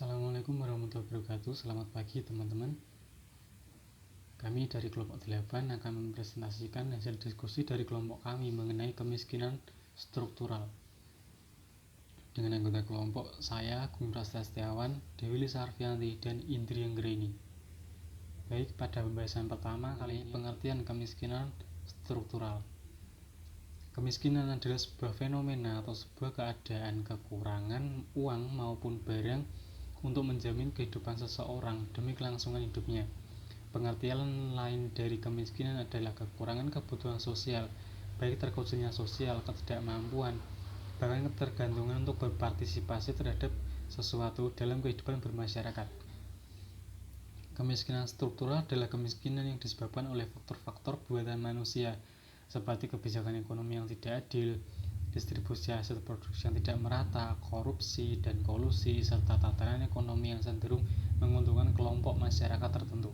Assalamualaikum warahmatullahi wabarakatuh. Selamat pagi teman-teman. Kami dari kelompok 8 akan mempresentasikan hasil diskusi dari kelompok kami mengenai kemiskinan struktural. Dengan anggota kelompok saya, Agung Prasetyawan, Dewi Lisa Arfianti, dan Indri Anggraini. Baik, pada pembahasan pertama kali ini pengertian kemiskinan struktural. Kemiskinan adalah sebuah fenomena atau sebuah keadaan kekurangan uang maupun barang untuk menjamin kehidupan seseorang demi kelangsungan hidupnya. Pengertian lain dari kemiskinan adalah kekurangan kebutuhan sosial, baik terkhususnya sosial, ketidakmampuan, bahkan ketergantungan untuk berpartisipasi terhadap sesuatu dalam kehidupan bermasyarakat. Kemiskinan struktural adalah kemiskinan yang disebabkan oleh faktor-faktor buatan manusia, seperti kebijakan ekonomi yang tidak adil, distribusi hasil produksi yang tidak merata, korupsi dan kolusi, serta tatanan ekonomi yang cenderung menguntungkan kelompok masyarakat tertentu.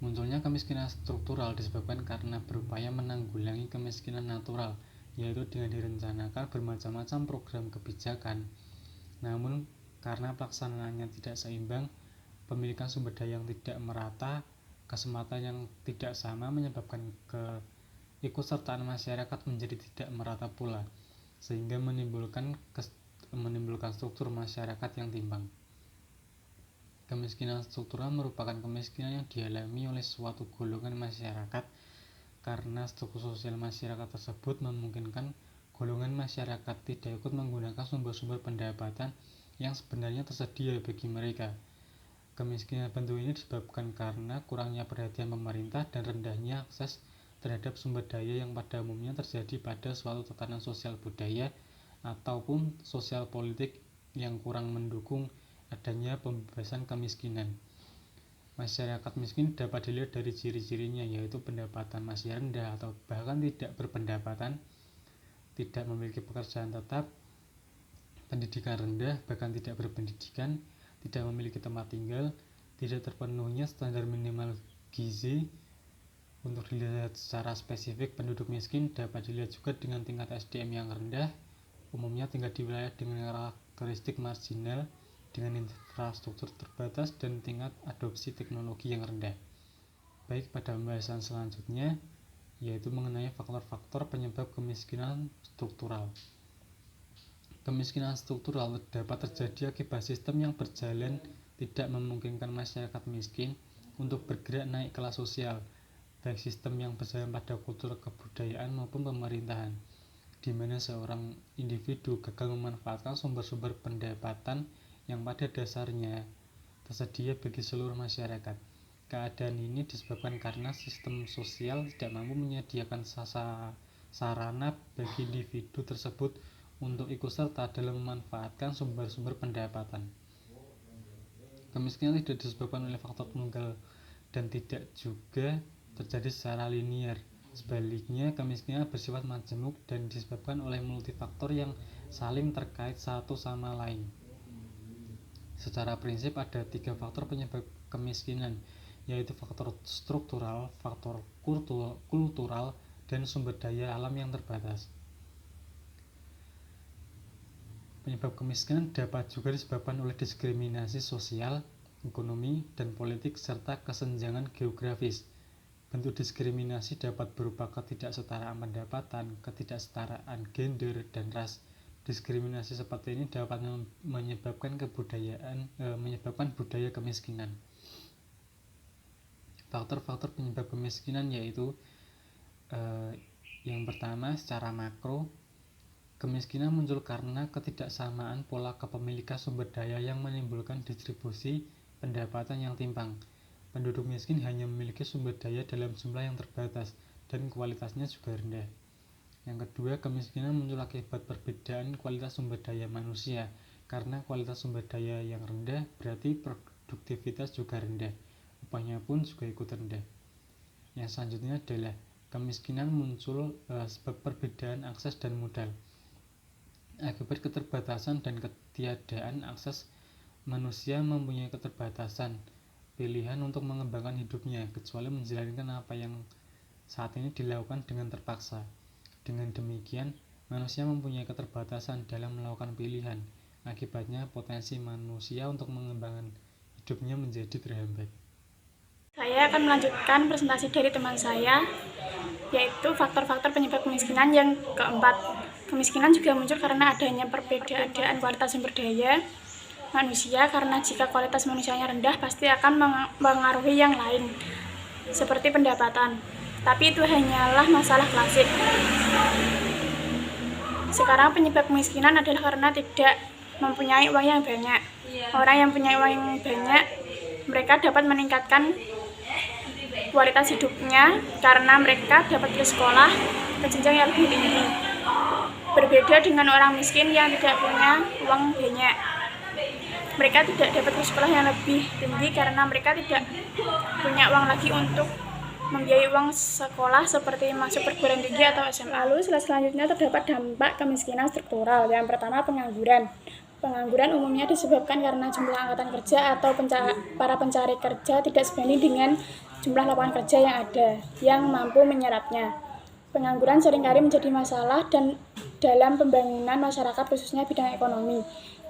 Munculnya kemiskinan struktural disebabkan karena berupaya menanggulangi kemiskinan natural, yaitu dengan direncanakan bermacam-macam program kebijakan. Namun, karena pelaksanaannya tidak seimbang, pemilikan sumber daya yang tidak merata, kesempatan yang tidak sama menyebabkan keikutsertaan masyarakat menjadi tidak merata pula, sehingga menimbulkan struktur masyarakat yang timpang. Kemiskinan struktural merupakan kemiskinan yang dialami oleh suatu golongan masyarakat karena struktur sosial masyarakat tersebut memungkinkan golongan masyarakat tidak ikut menggunakan sumber-sumber pendapatan yang sebenarnya tersedia bagi mereka. Kemiskinan bentuk ini disebabkan karena kurangnya perhatian pemerintah dan rendahnya akses terhadap sumber daya yang pada umumnya terjadi pada suatu tatanan sosial budaya ataupun sosial politik yang kurang mendukung adanya pembebasan kemiskinan. Masyarakat miskin dapat dilihat dari ciri-cirinya, yaitu pendapatan masih rendah atau bahkan tidak berpendapatan, tidak memiliki pekerjaan tetap, pendidikan rendah bahkan tidak berpendidikan, tidak memiliki tempat tinggal, tidak terpenuhnya standar minimal gizi. Untuk dilihat secara spesifik, penduduk miskin dapat dilihat juga dengan tingkat SDM yang rendah, umumnya tinggal di wilayah dengan karakteristik marginal, dengan infrastruktur terbatas dan tingkat adopsi teknologi yang rendah. Baik, pada pembahasan selanjutnya yaitu mengenai faktor-faktor penyebab kemiskinan struktural. Kemiskinan struktural dapat terjadi akibat sistem yang berjalan tidak memungkinkan masyarakat miskin untuk bergerak naik kelas sosial, baik sistem yang berjalan pada kultur kebudayaan maupun pemerintahan, di mana seorang individu gagal memanfaatkan sumber-sumber pendapatan yang pada dasarnya tersedia bagi seluruh masyarakat. Keadaan ini disebabkan karena sistem sosial tidak mampu menyediakan sarana bagi individu tersebut untuk ikut serta dalam memanfaatkan sumber-sumber pendapatan. Kemiskinan tidak disebabkan oleh faktor tunggal dan tidak juga terjadi secara linear. Sebaliknya, kemiskinan bersifat majemuk dan disebabkan oleh multifaktor yang saling terkait satu sama lain. Secara prinsip ada 3 faktor penyebab kemiskinan, yaitu faktor struktural, faktor kultural, dan sumber daya alam yang terbatas. Penyebab kemiskinan dapat juga disebabkan oleh diskriminasi sosial, ekonomi, dan politik, serta kesenjangan geografis. Bentuk diskriminasi dapat berupa ketidaksetaraan pendapatan, ketidaksetaraan gender, dan ras. Diskriminasi seperti ini dapat menyebabkan budaya kemiskinan. Faktor-faktor penyebab kemiskinan yaitu yang pertama, secara makro, kemiskinan muncul karena ketidaksamaan pola kepemilikan sumber daya yang menimbulkan distribusi pendapatan yang timpang. Penduduk miskin hanya memiliki sumber daya dalam jumlah yang terbatas dan kualitasnya juga rendah. Yang kedua, kemiskinan muncul akibat perbedaan kualitas sumber daya manusia. Karena kualitas sumber daya yang rendah, berarti produktivitas juga rendah. Upahnya pun juga ikut rendah. Yang selanjutnya adalah kemiskinan muncul sebab perbedaan akses dan modal. Akibat keterbatasan dan ketiadaan akses, manusia mempunyai keterbatasan pilihan untuk mengembangkan hidupnya, kecuali menjalankan apa yang saat ini dilakukan dengan terpaksa. Dengan demikian, manusia mempunyai keterbatasan dalam melakukan pilihan. Akibatnya potensi manusia untuk mengembangkan hidupnya menjadi terhambat. Saya akan melanjutkan presentasi dari teman saya, yaitu faktor-faktor penyebab kemiskinan yang keempat. Kemiskinan juga muncul karena adanya perbedaan kualitas sumber daya manusia, karena jika kualitas manusianya rendah pasti akan mengaruhi yang lain, seperti pendapatan. Tapi itu hanyalah masalah klasik. Sekarang penyebab kemiskinan adalah karena tidak mempunyai uang yang banyak. Orang yang punya uang yang banyak, mereka dapat meningkatkan kualitas hidupnya karena mereka dapat bersekolah ke jenjang yang lebih tinggi. Berbeda dengan orang miskin yang tidak punya uang banyak. Mereka tidak dapat bersekolah yang lebih tinggi karena mereka tidak punya uang lagi untuk membiayai uang sekolah seperti masuk perguruan tinggi atau SMA. Lalu selanjutnya terdapat dampak kemiskinan struktural. Yang pertama, pengangguran. Pengangguran umumnya disebabkan karena jumlah angkatan kerja atau para pencari kerja tidak sebanding dengan jumlah lapangan kerja yang ada yang mampu menyerapnya. Pengangguran seringkali menjadi masalah dan dalam pembangunan masyarakat, khususnya bidang ekonomi.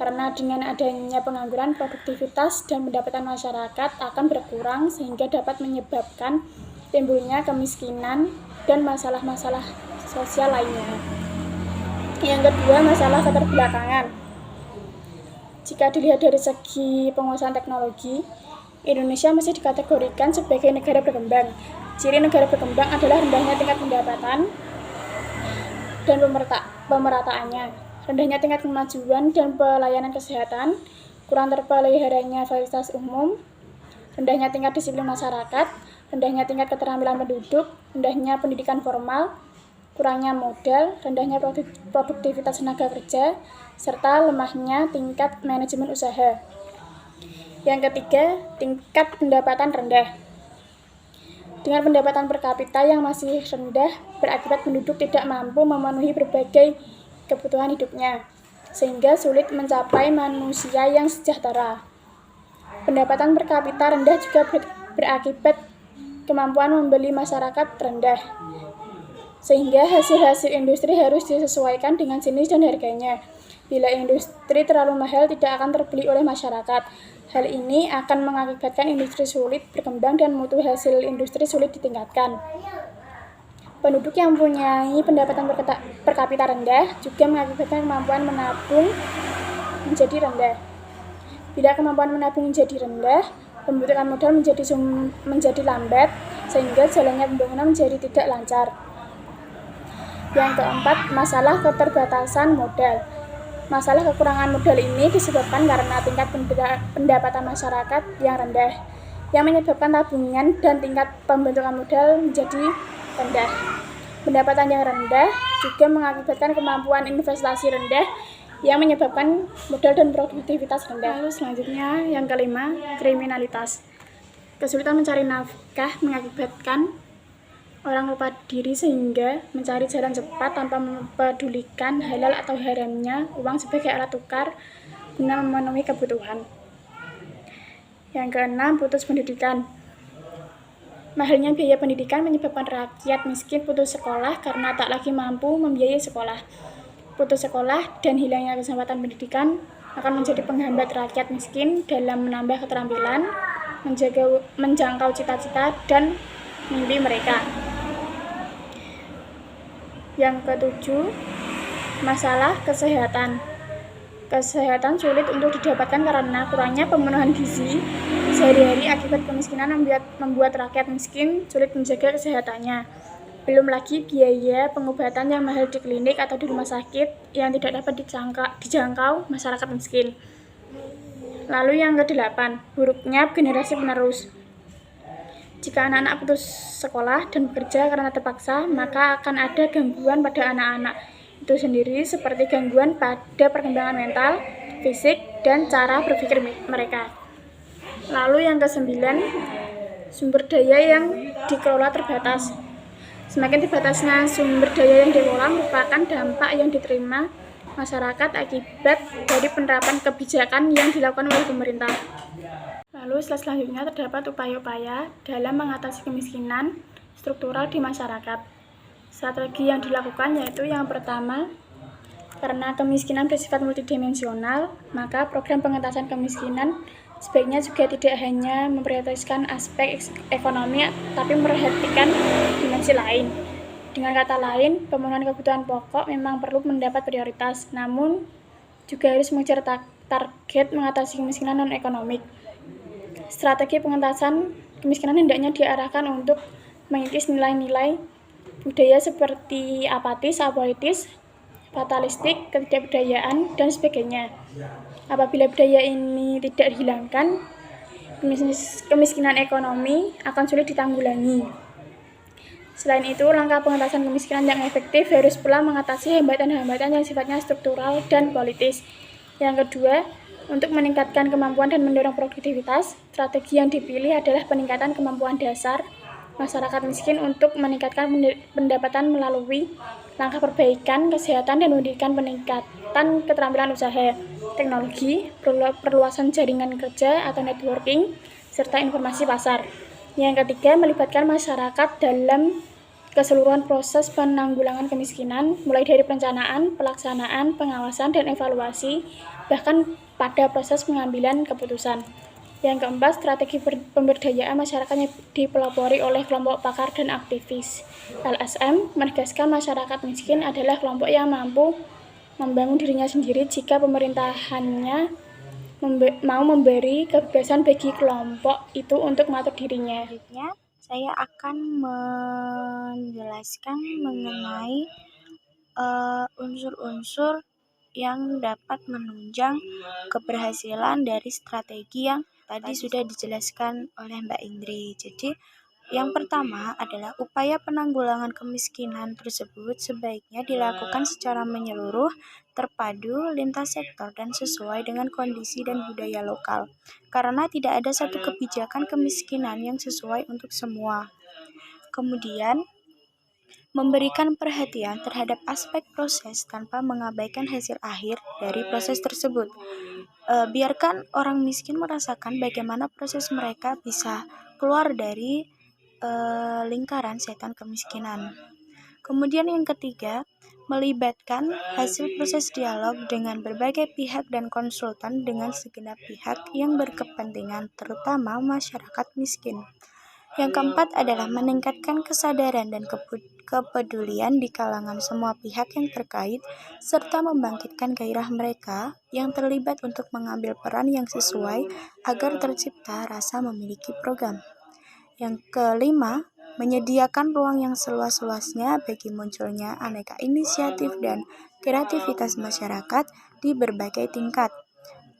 Karena dengan adanya pengangguran, produktivitas dan pendapatan masyarakat akan berkurang sehingga dapat menyebabkan timbulnya kemiskinan dan masalah-masalah sosial lainnya. Yang kedua, masalah keterbelakangan. Jika dilihat dari segi penguasaan teknologi, Indonesia masih dikategorikan sebagai negara berkembang. Ciri negara berkembang adalah rendahnya tingkat pendapatan dan pemerataannya, rendahnya tingkat kemajuan dan pelayanan kesehatan, kurang terpeliharanya fasilitas umum, rendahnya tingkat disiplin masyarakat, rendahnya tingkat keterampilan penduduk, rendahnya pendidikan formal, kurangnya modal, rendahnya produktivitas tenaga kerja, serta lemahnya tingkat manajemen usaha. Yang ketiga, tingkat pendapatan rendah. Dengan pendapatan per kapita yang masih rendah, berakibat penduduk tidak mampu memenuhi berbagai kebutuhan hidupnya, sehingga sulit mencapai manusia yang sejahtera. Pendapatan per kapita rendah juga berakibat kemampuan membeli masyarakat rendah, sehingga hasil-hasil industri harus disesuaikan dengan jenis dan harganya. Bila industri terlalu mahal, tidak akan terbeli oleh masyarakat. Hal ini akan mengakibatkan industri sulit berkembang dan mutu hasil industri sulit ditingkatkan. Penduduk yang mempunyai pendapatan per kapita rendah juga mengakibatkan kemampuan menabung menjadi rendah. Bila kemampuan menabung menjadi rendah, pembutuhan modal menjadi lambat, sehingga jalannya pembangunan menjadi tidak lancar. Yang keempat, masalah keterbatasan modal. Masalah kekurangan modal ini disebabkan karena tingkat pendapatan masyarakat yang rendah, yang menyebabkan tabungan dan tingkat pembentukan modal menjadi rendah. Pendapatan yang rendah juga mengakibatkan kemampuan investasi rendah, yang menyebabkan modal dan produktivitas rendah. Lalu selanjutnya, yang kelima, kriminalitas. Kesulitan mencari nafkah mengakibatkan orang lupa diri sehingga mencari jalan cepat tanpa mempedulikan halal atau haramnya uang sebagai alat tukar guna memenuhi kebutuhan. Yang keenam, putus pendidikan. Mahalnya biaya pendidikan menyebabkan rakyat miskin putus sekolah karena tak lagi mampu membiayai sekolah. Putus sekolah dan hilangnya kesempatan pendidikan akan menjadi penghambat rakyat miskin dalam menambah keterampilan, menjangkau cita-cita dan mimpi mereka. Yang ketujuh, masalah kesehatan. Kesehatan sulit untuk didapatkan karena kurangnya pemenuhan gizi sehari-hari akibat kemiskinan membuat rakyat miskin sulit menjaga kesehatannya. Belum lagi biaya pengobatan yang mahal di klinik atau di rumah sakit yang tidak dapat dijangkau masyarakat miskin. Lalu yang kedelapan, buruknya generasi penerus. Jika anak-anak putus sekolah dan bekerja karena terpaksa, maka akan ada gangguan pada anak-anak itu sendiri, seperti gangguan pada perkembangan mental, fisik, dan cara berpikir mereka. Lalu yang kesembilan, sumber daya yang dikelola terbatas. Semakin terbatasnya sumber daya yang dikelola merupakan dampak yang diterima masyarakat akibat dari penerapan kebijakan yang dilakukan oleh pemerintah. Lalu selanjutnya terdapat upaya-upaya dalam mengatasi kemiskinan struktural di masyarakat. Strategi yang dilakukan yaitu yang pertama, Karena kemiskinan bersifat multidimensional, maka program pengentasan kemiskinan sebaiknya juga tidak hanya memprioritaskan aspek ekonomi, tapi memperhatikan dimensi lain. Dengan kata lain, pemenuhan kebutuhan pokok memang perlu mendapat prioritas, namun juga harus mengejar target mengatasi kemiskinan non-ekonomik. Strategi pengentasan kemiskinan hendaknya diarahkan untuk mengikis nilai-nilai budaya seperti apatis, apolitis, fatalistik, ketidakberdayaan, dan sebagainya. Apabila budaya ini tidak dihilangkan, kemiskinan ekonomi akan sulit ditanggulangi. Selain itu, langkah pengentasan kemiskinan yang efektif harus pula mengatasi hambatan-hambatan yang sifatnya struktural dan politis. Yang kedua, untuk meningkatkan kemampuan dan mendorong produktivitas, strategi yang dipilih adalah peningkatan kemampuan dasar masyarakat miskin untuk meningkatkan pendapatan melalui langkah perbaikan kesehatan dan pendidikan, peningkatan keterampilan usaha, teknologi, perluasan jaringan kerja atau networking, serta informasi pasar. Yang ketiga, melibatkan masyarakat dalam keseluruhan proses penanggulangan kemiskinan, mulai dari perencanaan, pelaksanaan, pengawasan, dan evaluasi, bahkan pada proses pengambilan keputusan. Yang keempat, strategi pemberdayaan masyarakat yang dipelopori oleh kelompok pakar dan aktivis. LSM menegaskan masyarakat miskin adalah kelompok yang mampu membangun dirinya sendiri jika pemerintahannya mau memberi kebebasan bagi kelompok itu untuk mengatur dirinya. Selanjutnya, saya akan menjelaskan mengenai unsur-unsur yang dapat menunjang keberhasilan dari strategi yang tadi sudah dijelaskan oleh Mbak Indri. Jadi, yang pertama adalah upaya penanggulangan kemiskinan tersebut sebaiknya dilakukan secara menyeluruh, terpadu, lintas sektor, dan sesuai dengan kondisi dan budaya lokal. Karena tidak ada satu kebijakan kemiskinan yang sesuai untuk semua. Kemudian, memberikan perhatian terhadap aspek proses tanpa mengabaikan hasil akhir dari proses tersebut. Biarkan orang miskin merasakan bagaimana proses mereka bisa keluar dari lingkaran setan kemiskinan. Kemudian yang ketiga, melibatkan hasil proses dialog dengan berbagai pihak dan konsultan dengan segenap pihak yang berkepentingan, terutama masyarakat miskin. Yang keempat adalah meningkatkan kesadaran dan kepedulian di kalangan semua pihak yang terkait, serta membangkitkan gairah mereka yang terlibat untuk mengambil peran yang sesuai agar tercipta rasa memiliki program. Yang kelima, menyediakan ruang yang seluas-luasnya bagi munculnya aneka inisiatif dan kreativitas masyarakat di berbagai tingkat.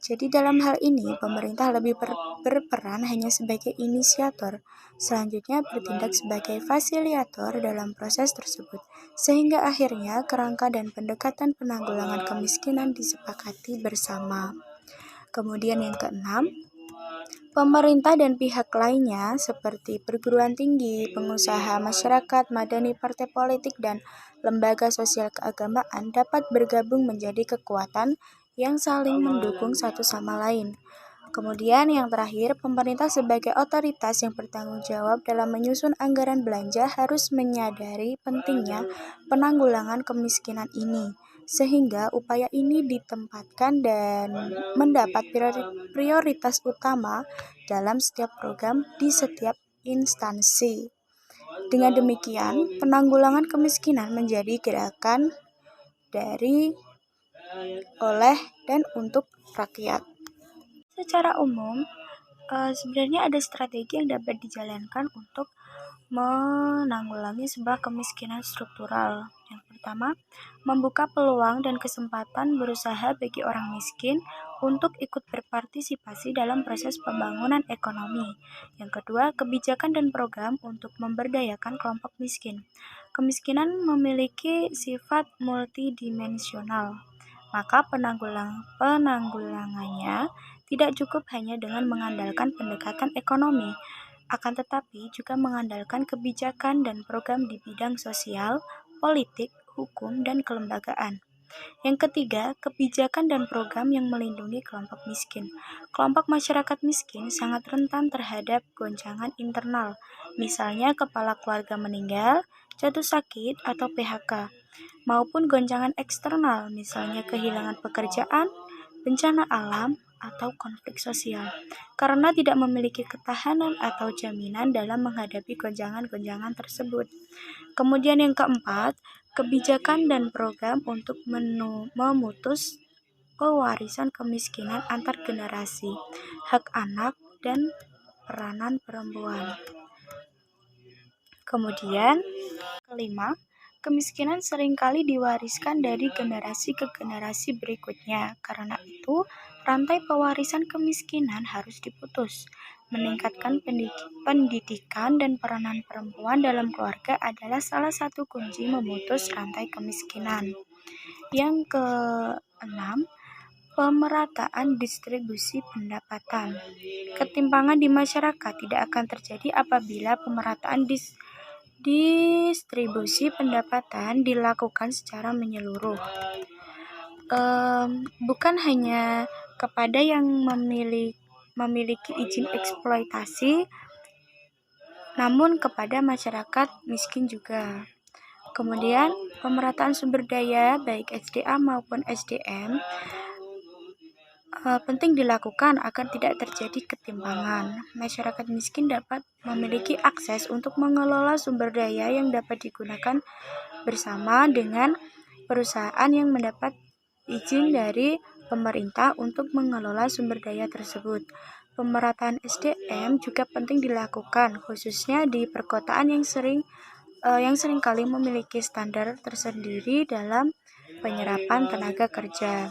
Jadi dalam hal ini, pemerintah lebih berperan hanya sebagai inisiator, selanjutnya bertindak sebagai fasilitator dalam proses tersebut, sehingga akhirnya kerangka dan pendekatan penanggulangan kemiskinan disepakati bersama. Kemudian yang keenam, pemerintah dan pihak lainnya seperti perguruan tinggi, pengusaha, masyarakat, madani, partai politik, dan lembaga sosial keagamaan dapat bergabung menjadi kekuatan yang saling mendukung satu sama lain. Kemudian yang terakhir, pemerintah sebagai otoritas yang bertanggung jawab dalam menyusun anggaran belanja harus menyadari pentingnya penanggulangan kemiskinan ini, sehingga upaya ini ditempatkan dan mendapat prioritas utama dalam setiap program di setiap instansi. Dengan demikian, penanggulangan kemiskinan menjadi gerakan dari, oleh, dan untuk rakyat. Secara umum, sebenarnya ada strategi yang dapat dijalankan untuk menanggulangi sebuah kemiskinan struktural. Yang pertama, membuka peluang dan kesempatan berusaha bagi orang miskin untuk ikut berpartisipasi dalam proses pembangunan ekonomi. Yang kedua, kebijakan dan program untuk memberdayakan kelompok miskin. Kemiskinan memiliki sifat multidimensional, maka penanggulangannya tidak cukup hanya dengan mengandalkan pendekatan ekonomi, akan tetapi juga mengandalkan kebijakan dan program di bidang sosial, politik, hukum, dan kelembagaan. Yang ketiga, kebijakan dan program yang melindungi kelompok miskin. Kelompok masyarakat miskin sangat rentan terhadap goncangan internal, misalnya kepala keluarga meninggal, jatuh sakit, atau PHK. maupun goncangan eksternal, misalnya kehilangan pekerjaan, bencana alam, atau konflik sosial, karena tidak memiliki ketahanan atau jaminan dalam menghadapi gonjangan-gonjangan tersebut. Kemudian yang keempat, kebijakan dan program untuk memutus pewarisan kemiskinan antar generasi, hak anak, dan peranan perempuan. Kemudian, kelima, kemiskinan seringkali diwariskan dari generasi ke generasi berikutnya. Karena itu, rantai pewarisan kemiskinan harus diputus. Meningkatkan pendidikan dan peranan perempuan dalam keluarga adalah salah satu kunci memutus rantai kemiskinan. Yang keenam, pemerataan distribusi pendapatan. Ketimpangan di masyarakat tidak akan terjadi apabila pemerataan distribusi pendapatan dilakukan secara menyeluruh. Bukan hanya kepada yang memiliki izin eksploitasi, namun kepada masyarakat miskin juga. Kemudian, pemerataan sumber daya baik SDA maupun SDM penting dilakukan agar tidak terjadi ketimpangan. Masyarakat miskin dapat memiliki akses untuk mengelola sumber daya yang dapat digunakan bersama dengan perusahaan yang mendapat izin dari pemerintah untuk mengelola sumber daya tersebut. Pemerataan SDM juga penting dilakukan, khususnya di perkotaan yang seringkali memiliki standar tersendiri dalam penyerapan tenaga kerja.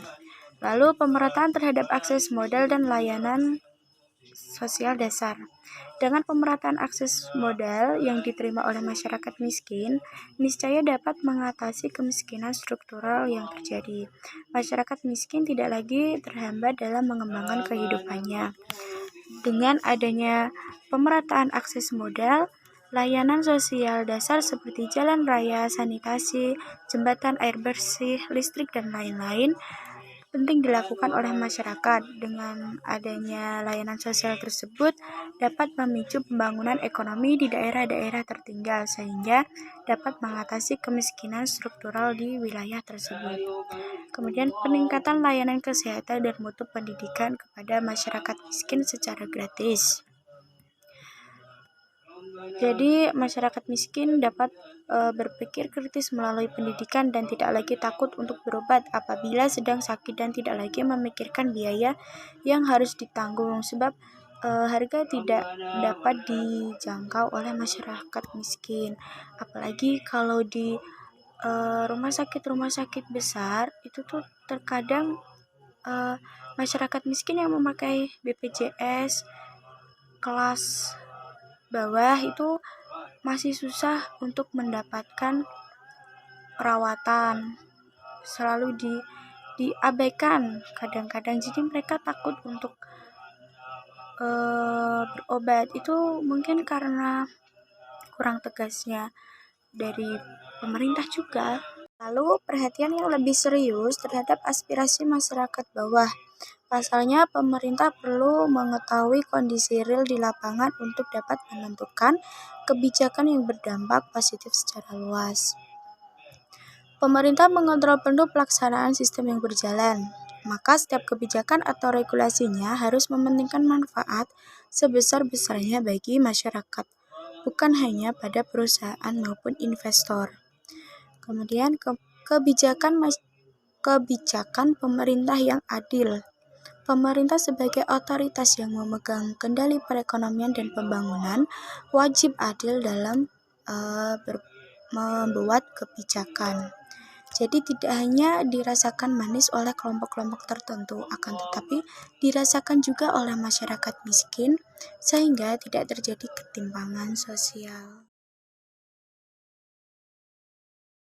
Lalu pemerataan terhadap akses modal dan layanan sosial dasar. Dengan pemerataan akses modal yang diterima oleh masyarakat miskin, niscaya dapat mengatasi kemiskinan struktural yang terjadi. Masyarakat miskin tidak lagi terhambat dalam mengembangkan kehidupannya. Dengan adanya pemerataan akses modal, layanan sosial dasar seperti jalan raya, sanitasi, jembatan, air bersih, listrik, dan lain-lain penting dilakukan oleh masyarakat. Dengan adanya layanan sosial tersebut dapat memicu pembangunan ekonomi di daerah-daerah tertinggal sehingga dapat mengatasi kemiskinan struktural di wilayah tersebut. Kemudian peningkatan layanan kesehatan dan mutu pendidikan kepada masyarakat miskin secara gratis. Jadi masyarakat miskin dapat berpikir kritis melalui pendidikan dan tidak lagi takut untuk berobat apabila sedang sakit dan tidak lagi memikirkan biaya yang harus ditanggung sebab harga tidak dapat dijangkau oleh masyarakat miskin. Apalagi kalau di rumah sakit besar itu tuh terkadang masyarakat miskin yang memakai BPJS kelas bawah itu masih susah untuk mendapatkan perawatan, selalu diabaikan kadang-kadang, jadi mereka takut untuk berobat. Itu mungkin karena kurang tegasnya dari pemerintah juga. Lalu perhatian yang lebih serius terhadap aspirasi masyarakat bawah. Pasalnya, pemerintah perlu mengetahui kondisi real di lapangan untuk dapat menentukan kebijakan yang berdampak positif secara luas. Pemerintah mengontrol penuh pelaksanaan sistem yang berjalan, maka setiap kebijakan atau regulasinya harus mementingkan manfaat sebesar-besarnya bagi masyarakat, bukan hanya pada perusahaan maupun investor. Kemudian kebijakan pemerintah yang adil. Pemerintah sebagai otoritas yang memegang kendali perekonomian dan pembangunan wajib adil dalam membuat kebijakan. Jadi tidak hanya dirasakan manis oleh kelompok-kelompok tertentu, akan tetapi dirasakan juga oleh masyarakat miskin sehingga tidak terjadi ketimpangan sosial.